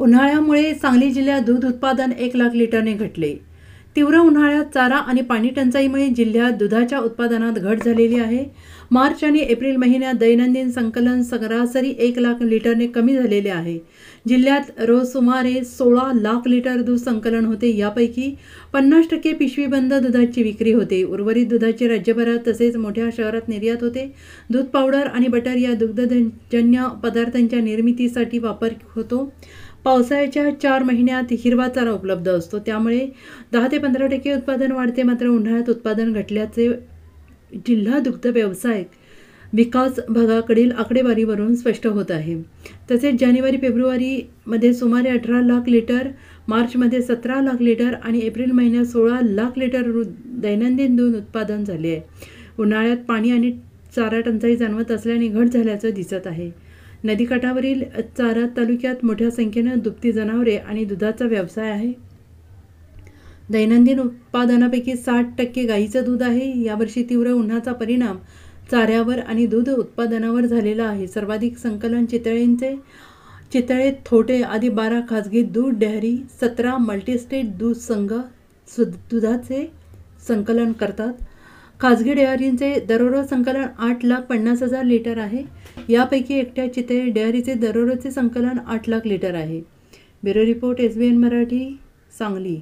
उन्हाळ्यामुळे सांगली जिल्ह्यात दूध उत्पादन 1,00,000 लिटरने घटले. तीव्र उन्हाळ्यात चारा आणि पाणी टंचाईमुळे जिल्ह्यात दुधाच्या उत्पादनात घट झालेली आहे. मार्च आणि एप्रिल महिन्यात दैनंदिन संकलन सरासरी 1,00,000 लिटरने कमी झालेले आहे. जिल्ह्यात रोज सुमारे 16,00,000 लिटर दूध संकलन होते. यापैकी 50% पिशवीबंद दुधाची विक्री होते. उर्वरित दुधाचे राज्यभरात तसेच मोठ्या शहरात निर्यात होते. दूध पावडर आणि बटर या दुग्धजन्य पदार्थांच्या निर्मितीसाठी वापर होतो. पावसाळ्याच्या 4 महिन्यात हिरवा चारा उपलब्ध असतो, त्यामुळे 10 ते 15% उत्पादन वाढते. मात्र उन्हाळ्यात उत्पादन घटल्याचे जिल्हा दुग्ध व्यवसाय विकास विभागाकडील आकडेवारीवरून स्पष्ट होत आहे. तसेच जानेवारी-फेब्रुवारीमध्ये सुमारे 18,00,000 लिटर, मार्चमध्ये 17,00,000 लिटर आणि एप्रिल महिन्यात 16,00,000 लिटर दैनंदिन दूध उत्पादन झाले आहे. उन्हाळ्यात पाणी आणि चारा टंचाई जाणवत असल्याने घट झाल्याचं दिसत आहे. नदीकाठावरील चारा तालुक्यात मोठ्या संख्येनं दुभती जनावरे आणि दुधाचा व्यवसाय आहे. दैनंदिन उत्पादनापैकी 60% गाईचं दूध आहे. यावर्षी तीव्र उन्हाचा परिणाम चाऱ्यावर आणि दूध उत्पादनावर झालेला आहे. सर्वाधिक संकलन चितळे, थोटे आदी 12 खाजगी दूध डेअरी, 17 मल्टीस्टेट दूध संघ दुधाचे संकलन करतात. खाजगी डेअरींचे दररोज संकलन 8,50,000 लिटर आहे. यापैकी एकट्या चितळे डेअरीचे दररोजचे संकलन 8,00,000 लिटर आहे. Bureau report, SBN Marathi, Sangli.